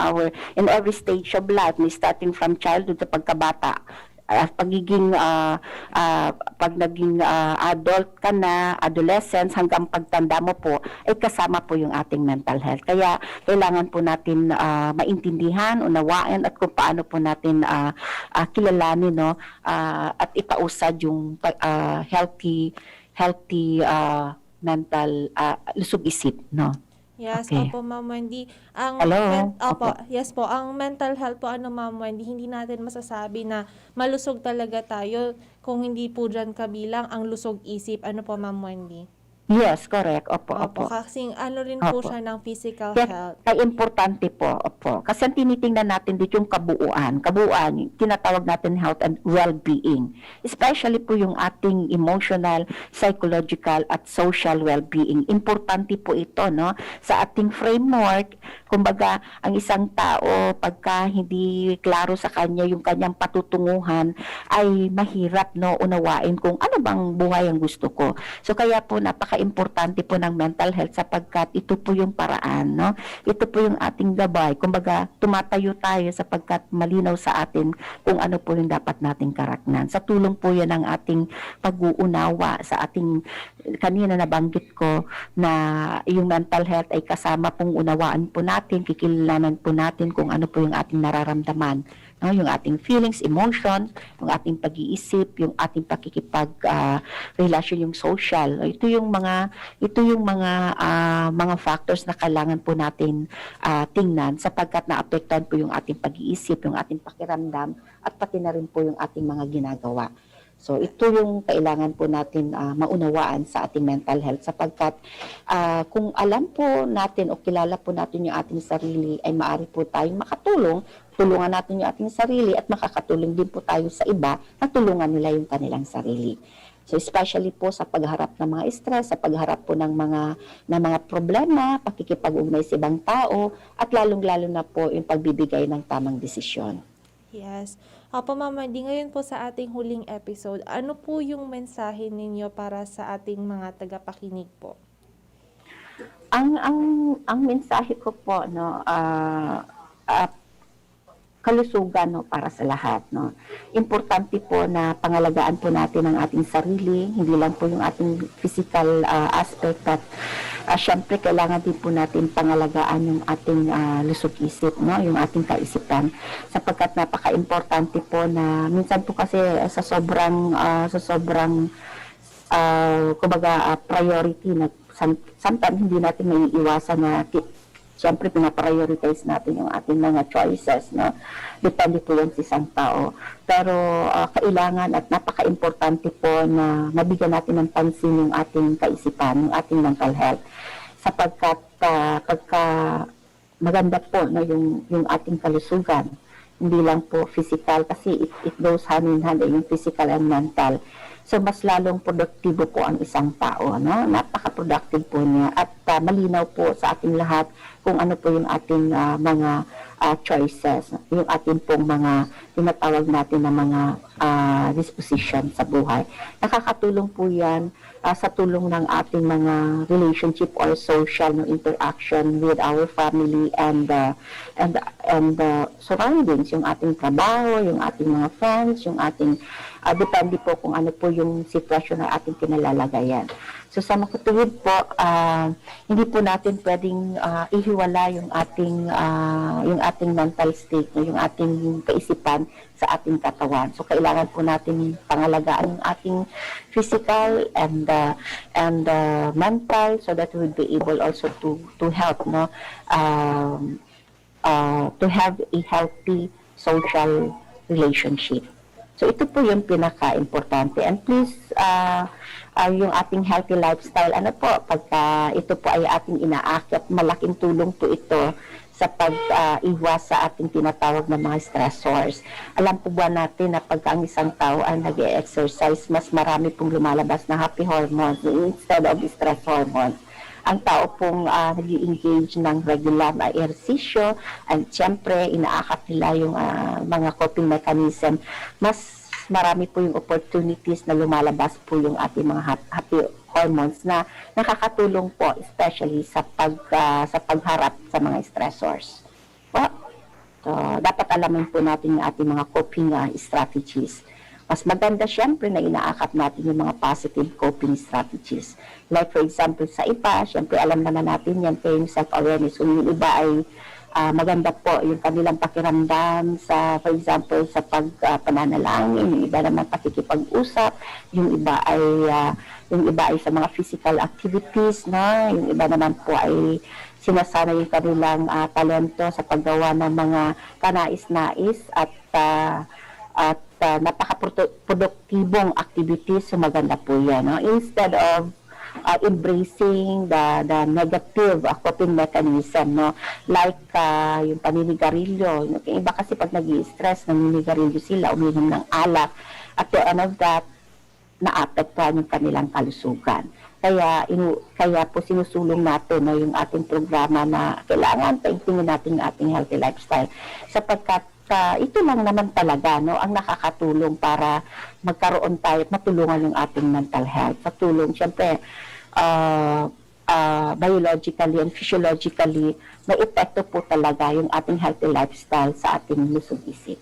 in every stage of life, starting from childhood sa pagkabata, pag naging adult ka na, adolescence, hanggang pagtanda mo po, ay kasama po yung ating mental health. Kaya, kailangan po natin maintindihan, unawain, at kung paano po natin kilalanin, no, at ipausad yung healthy mental lusog-isip, no? Yes, Okay. opo, Ma'am Wendy. Ang Hello? opo, Opo. yes po, ang mental health po, Ma'am Wendy, hindi natin masasabi na malusog talaga tayo kung hindi po dyan kabilang ang lusog isip. Ano po, Ma'am Wendy? Yes, correct. Opo, Opo, opo. kasing ano rin po Opo. siya ng physical Yes, health. ay importante po, opo. Kasi ang tinitingnan natin dito yung kabuuan. Kabuuan, yung tinatawag natin health and well-being. Especially po yung ating emotional, psychological, at social well-being. Importante po ito, no? Sa ating framework, kumbaga, ang isang tao, pagka hindi klaro sa kanya yung kanyang patutunguhan, ay mahirap, no, unawain kung ano bang buhay ang gusto ko. So, kaya po, napaka-importante po ng mental health sapagkat ito po yung paraan, no? Ito po yung ating gabay. Kumbaga, tumatayo tayo sapagkat malinaw sa atin kung ano po yung dapat nating karaknan. Sa tulong po yan ng ating pag-uunawa sa ating, kanina nabanggit ko na yung mental health ay kasama pong unawaan po natin, kikilalanan po natin kung ano po yung ating nararamdaman. No, yung ating feelings, emotions, yung ating pag-iisip, yung ating relasyon, yung social. Ito yung mga factors na kailangan po natin tingnan sapagkat naapektuhan po yung ating pag-iisip, yung ating pakiramdam at pati na rin po yung ating mga ginagawa. So ito yung kailangan po natin maunawaan sa ating mental health sapagkat kung alam po natin o kilala po natin yung ating sarili ay maaari po tayong makatulong, tulungan natin yung ating sarili at makakatulong din po tayo sa iba na tulungan nila yung kanilang sarili. So especially po sa pagharap ng mga stress, sa pagharap po ng mga problema, pakikipag-ugnay sa ibang tao at lalong-lalo na po yung pagbibigay ng tamang desisyon. Yes. Opo, Ma'am Wendy, ngayon po sa ating huling episode, ano po yung mensahe ninyo para sa ating mga tagapakinig po? Ang mensahe ko po, no, kalusugan, no, para sa lahat, no. Importante po na pangalagaan po natin ang ating sarili, hindi lang po yung ating physical aspect, but syempre kailangan din po natin pangalagaan yung ating lusog isip, no, yung ating kaisipan, sapagkat napaka-importante po na minsan po kasi sa sobrang priority na sometimes hindi natin maiiwasan na siyempre, pinaprioritize natin yung ating mga choices, no? Depende po yan sa isang tao. Pero kailangan at napaka-importante po na mabigyan natin ng pansin yung ating kaisipan, yung ating mental health. Sapagkat pagka maganda po, no, yung ating kalusugan, hindi lang po physical, kasi it goes hand in hand, yung physical and mental. So, mas lalong produktibo po ang isang tao, no? Napaka-productive po niya at malinaw po sa ating lahat kung ano po yung ating mga choices, yung ating pong mga tinatawag natin na mga disposition sa buhay. Nakakatulong po yan sa tulong ng ating mga relationship or social interaction with our family and surroundings, yung ating trabaho, yung ating mga friends, yung ating depende po kung ano po yung sitwasyon na ating kinalalagayan. So sa makatuwid po, hindi po natin pwedeng ihiwala yung ating mental state, yung ating kaisipan sa ating katawan. So kailangan po natin pangalagaan yung ating physical and mental so that we will be able also to help, no, to have a healthy social relationship. So ito po yung pinaka-importante. And please, yung ating healthy lifestyle, ano po, pagka ito po ay ating inaakit, malaking tulong po ito sa pag-iwas sa ating tinatawag na mga stressors. Alam po ba natin na pagka ang isang tao ay nag-exercise, mas marami pong lumalabas na happy hormones instead of stress hormones. Ang tao pong nag-engage ng regular na ehersisyo at siyempre inaakap nila yung mga coping mechanism, mas marami po yung opportunities na lumalabas po yung ating mga happy hormones na nakakatulong po especially sa pagharap sa mga stressors. So, dapat alamin po natin yung ating mga coping strategies. Mas maganda siyempre na inaakap natin yung mga positive coping strategies. Like for example, sa iba, siyempre alam naman natin yan kayo yung self-awareness. Kung yung iba ay maganda po yung kanilang pakiramdam sa, for example, sa pananalangin, yung iba naman pakikipag-usap, yung iba ay yung iba ay sa mga physical activities, no? Yung iba naman po ay sinasana yung kanilang talento sa paggawa ng mga kanais-nais at napaka-produktibong activities. So maganda po yan, no? Instead of embracing the negative coping mechanism, no? Like yung paninigarilyo. Yung iba kasi pag nag-i-stress, naninigarilyo sila, uminom ng alak. At the end of that, naapektuhan yung kanilang kalusugan. Kaya po sinusulong natin, no, yung ating programa na kailangan paigtingin natin yung ating healthy lifestyle. Sapagkat ito lang naman talaga, no, ang nakakatulong para magkaroon tayo, matulungan yung ating mental health. Sa tulong, syempre, biologically and physiologically, may epekto po talaga yung ating healthy lifestyle sa ating lusog isip.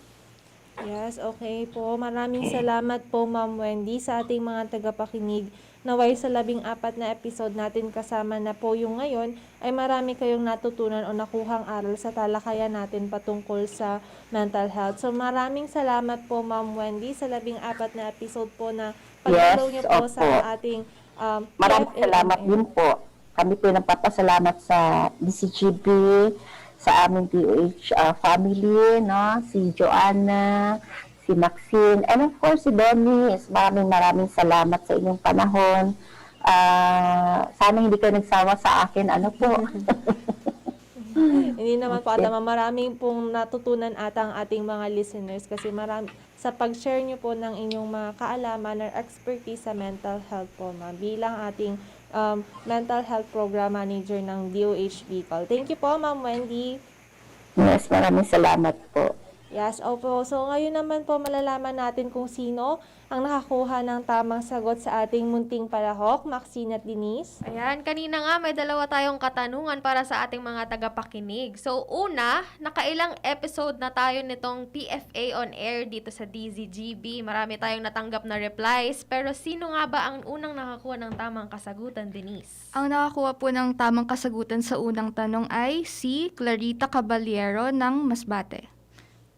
Yes, okay po. Maraming salamat po, Ma'am Wendy, sa ating mga tagapakinig. Naway sa 14 na episode natin kasama na po yung ngayon, ay marami kayong natutunan o nakuhang aral sa talakayan natin patungkol sa mental health. So maraming salamat po, Ma'am Wendy, sa 14 na episode po na pag-follow niyo po sa ating Maraming salamat din po. Kami po nagpapasalamat sa DCGB, sa aming DOH family, no? Si Joanna, si Maxine, and of course si Dennis. Maraming salamat sa inyong panahon. Sana hindi kayo nagsawa sa akin. Ano po? Hindi naman po ata, maraming pong natutunan ata ang ating mga listeners kasi sa pag-share nyo po ng inyong mga kaalaman or expertise sa mental health po, ma'am, bilang ating mental health program manager ng DOH Bicol. Thank you po, Ma'am Wendy. Yes, maraming salamat po. Yes, opo. So ngayon naman po malalaman natin kung sino ang nakakuha ng tamang sagot sa ating munting palahok, Maxine at Denise. Ayan, kanina nga may dalawa tayong katanungan para sa ating mga tagapakinig. So una, nakailang episode na tayo nitong PFA on air dito sa DZGB. Marami tayong natanggap na replies. Pero sino nga ba ang unang nakakuha ng tamang kasagutan, Denise? Ang nakakuha po ng tamang kasagutan sa unang tanong ay si Clarita Caballero ng Masbate.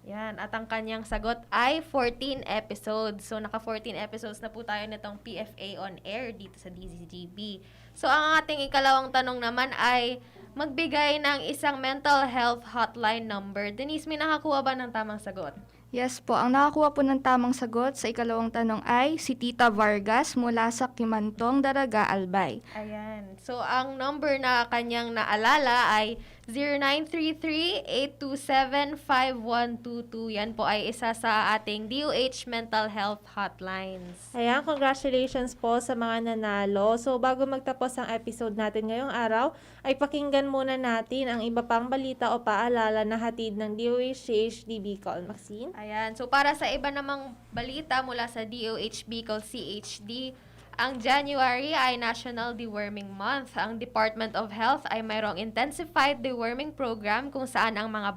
Yan, at ang kanyang sagot ay 14 episodes. So, naka 14 episodes na po tayo nitong PFA on air dito sa DZGB. So, ang ating ikalawang tanong naman ay magbigay ng isang mental health hotline number. Denise, may nakakuha ba ng tamang sagot? Yes po, ang nakakuha po ng tamang sagot sa ikalawang tanong ay si Tita Vargas mula sa Kimantong, Daraga, Albay. Ayan. So, ang number na kanyang naalala ay 0933-827-5122. Yan po ay isa sa ating DOH Mental Health Hotlines. Ayan, congratulations po sa mga nanalo. So, bago magtapos ang episode natin ngayong araw, ay pakinggan muna natin ang iba pang balita o paalala na hatid ng DOH CHD Bicol. Maxine? Ayan. So, para sa iba namang balita mula sa DOH Bicol CHD, ang January ay National Deworming Month. Ang Department of Health ay mayroong intensified deworming program kung saan ang mga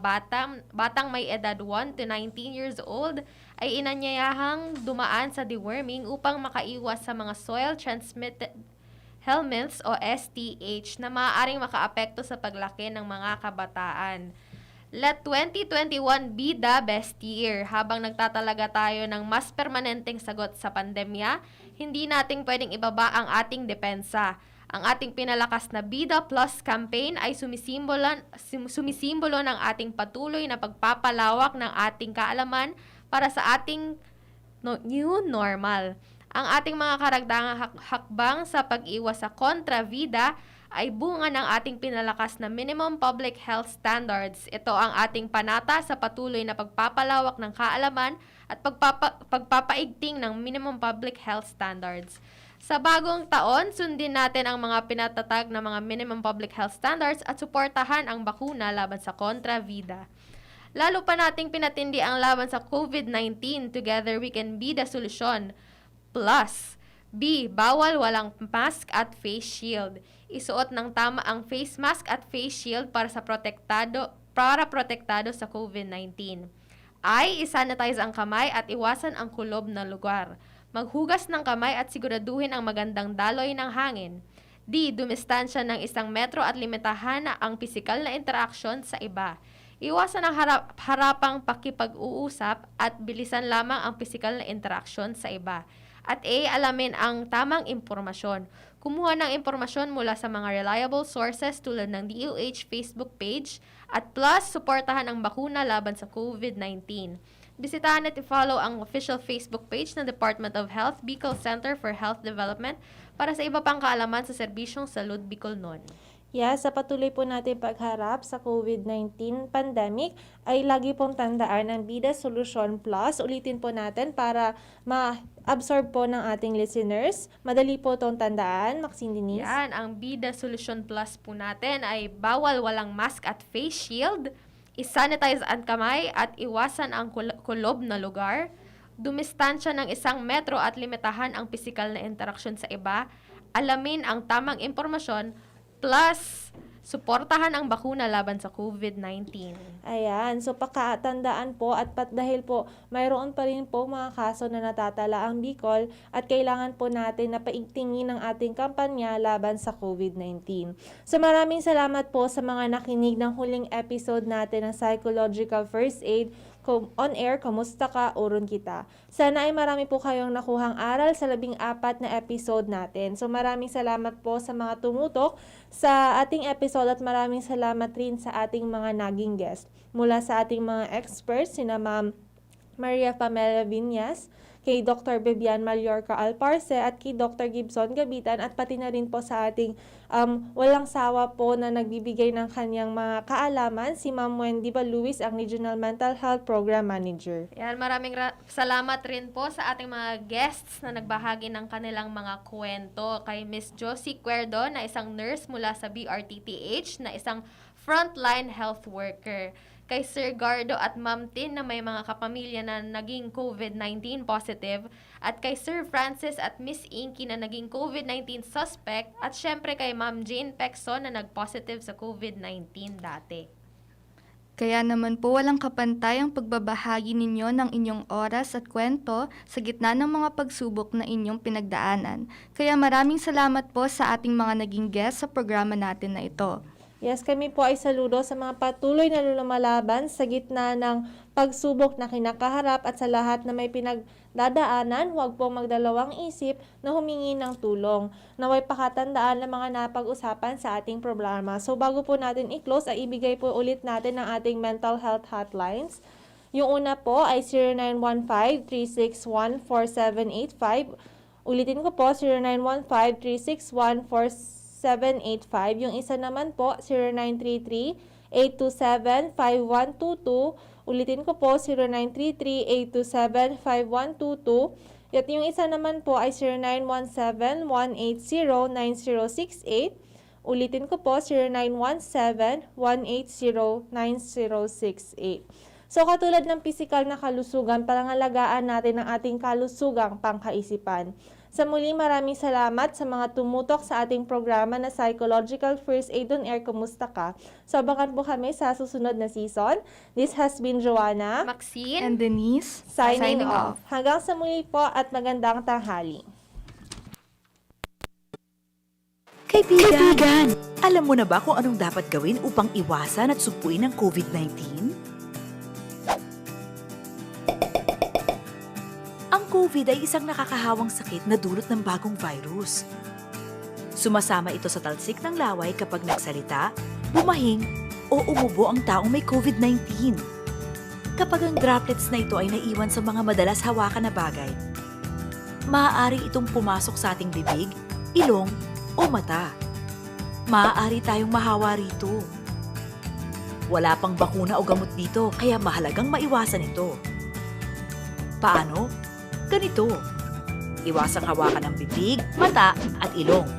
batang may edad 1 to 19 years old ay inanyayahang dumaan sa deworming upang makaiwas sa mga soil-transmitted helminths o STH na maaaring makaapekto sa paglaki ng mga kabataan. Let 2021 be the best year. Habang nagtatalaga tayo ng mas permanenteng sagot sa pandemya, hindi nating pwedeng ibaba ang ating depensa. Ang ating pinalakas na Bida Plus campaign ay sumisimbolo ng ating patuloy na pagpapalawak ng ating kaalaman para sa ating new normal. Ang ating mga karagdagang hakbang sa pag-iwas sa kontra-vida ay bunga ng ating pinalakas na minimum public health standards. Ito ang ating panata sa patuloy na pagpapalawak ng kaalaman at pagpapaigting ng minimum public health standards. Sa bagong taon, sundin natin ang mga pinatatag na mga minimum public health standards at suportahan ang bakuna laban sa kontra-vida. Lalo pa nating pinatindi ang laban sa COVID-19. Together we can be the solution. Plus, B. Bawal walang mask at face shield. Isuot ng tama ang face mask at face shield para protektado sa COVID-19. I. Isanitize ang kamay at iwasan ang kulob na lugar. Maghugas ng kamay at siguraduhin ang magandang daloy ng hangin. D. Dumistansya ng 1 metro at limitahan ang pisikal na interaksyon sa iba. Iwasan ang harapang pakipag-uusap at bilisan lamang ang pisikal na interaksyon sa iba. At A. Alamin ang tamang impormasyon. Kumuha ng impormasyon mula sa mga reliable sources tulad ng DOH Facebook page. At plus, suportahan ang bakuna laban sa COVID-19. Bisitahan at i-follow ang official Facebook page ng Department of Health Bicol Center for Health Development para sa iba pang kaalaman sa serbisyong salud Bicolnon. Yes, sa patuloy po natin pagharap sa COVID-19 pandemic ay lagi pong tandaan ang Bida Solution Plus. Ulitin po natin para ma-absorb po ng ating listeners. Madali po itong tandaan, Maxine Denise. Yan, ang Bida Solution Plus po natin ay bawal walang mask at face shield, isanitize ang kamay at iwasan ang kulob na lugar, dumistansya ng 1 metro at limitahan ang pisikal na interaksyon sa iba, alamin ang tamang impormasyon, plus, suportahan ang bakuna laban sa COVID-19. Ayan, so pakatandaan po at dahil po mayroon pa rin po mga kaso na natatala ang Bicol at kailangan po natin na paigtingin ang ating kampanya laban sa COVID-19. So maraming salamat po sa mga nakinig ng huling episode natin ng Psychological First Aid on air, kamusta ka, urun kita. Sana ay marami po kayong nakuhang aral sa 14 na episode natin. So maraming salamat po sa mga tumutok sa ating episode at maraming salamat rin sa ating mga naging guest. Mula sa ating mga experts, sina Ma'am Maria Pamela Viñas, kay Dr. Bibian Mallorca Alparce at kay Dr. Gibson Gabitan at pati na rin po sa ating walang sawa po na nagbibigay ng kanyang mga kaalaman, si Ma'am Wendy Baluis, ang Regional Mental Health Program Manager. Yan, maraming salamat rin po sa ating mga guests na nagbahagi ng kanilang mga kwento. Kay Miss Josie Cuerdo na isang nurse mula sa BRTTH na isang frontline health worker. Kay Sir Gardo at Ma'am Tin na may mga kapamilya na naging COVID-19 positive, at kay Sir Francis at Miss Inky na naging COVID-19 suspect, at syempre kay Ma'am Jane Pexon na nag-positive sa COVID-19 dati. Kaya naman po walang kapantay ang pagbabahagi ninyo ng inyong oras at kwento sa gitna ng mga pagsubok na inyong pinagdaanan. Kaya maraming salamat po sa ating mga naging guest sa programa natin na ito. Yes, kami po ay saludo sa mga patuloy na lumalaban sa gitna ng pagsubok na kinakaharap at sa lahat na may pinagdadaanan, huwag pong magdalawang isip na humingi ng tulong. Naway pakatandaan ng mga napag-usapan sa ating programa. So bago po natin i-close, ay ibigay po ulit natin ang ating mental health hotlines. Yung una po ay 0915-361-4785. Ulitin ko po, 0915-361-4785. Yung isa naman po, 0933-827-5122. Ulitin ko po, 0933-827-5122. At yung isa naman po ay 0917-180-9068. Ulitin ko po, 0917-180-9068. So katulad ng pisikal na kalusugan, pangangalagaan natin ang ating kalusugang pangkaisipan. Sa muli, maraming salamat sa mga tumutok sa ating programa na Psychological First Aid on Air, Kumusta Ka? So abangan po kami sa susunod na season. This has been Joanna, Maxine, And Denise, signing off. Hanggang sa muli po at magandang tanghali. Kaibigan, alam mo na ba kung anong dapat gawin upang iwasan at sugpuin ang COVID-19? Ang COVID ay isang nakakahawang sakit na dulot ng bagong virus. Sumasama ito sa talsik ng laway kapag nagsalita, bumahing, o umubo ang taong may COVID-19. Kapag ang droplets na ito ay naiwan sa mga madalas hawakan na bagay, maaari itong pumasok sa ating bibig, ilong, o mata. Maaari tayong mahawa rito. Wala pang bakuna o gamot dito, kaya mahalagang maiwasan ito. Paano? Ganito. Iwasang hawakan ang bibig, mata, at ilong.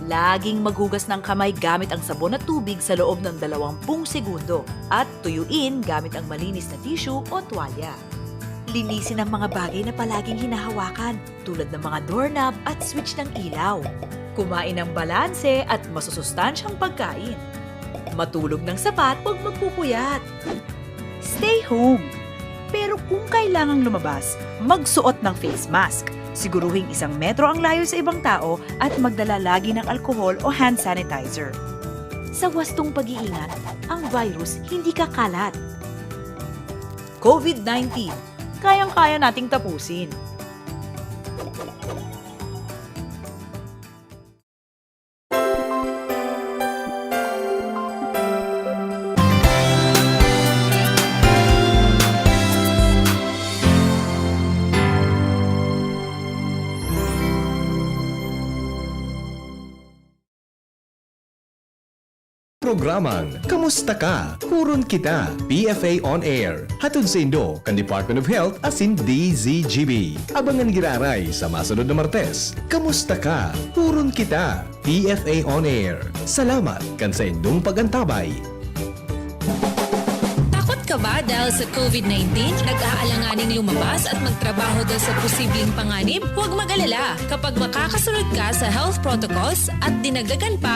Laging maghugas ng kamay gamit ang sabon at tubig sa loob ng 20 segundo at tuyuin gamit ang malinis na tissue o tuwalya. Linisin ang mga bagay na palaging hinahawakan tulad ng mga doorknob at switch ng ilaw. Kumain ng balanse at masusustansyang pagkain. Matulog ng sapat, huwag magpupuyat. Stay home. Pero kung kailangang lumabas, magsuot ng face mask. Siguruhing 1 metro ang layo sa ibang tao at magdala lagi ng alkohol o hand sanitizer. Sa wastong pag-iingat, ang virus hindi kakalat. COVID-19, kayang-kaya nating tapusin. Programang Kamusta Ka? Huron Kita, PFA On Air. Hatod sa Indo, kan Department of Health asin DZGB. Abangan giraray sa masunod na Martes. Kamusta Ka? Huron Kita, PFA On Air. Salamat kan sa indong pagantabay. Takot ka ba dahil sa COVID-19? Nag-aalanganing lumabas at magtrabaho dahil sa posibleng panganib? Huwag mag-alala kapag makakasunod ka sa health protocols at dinagdagan pa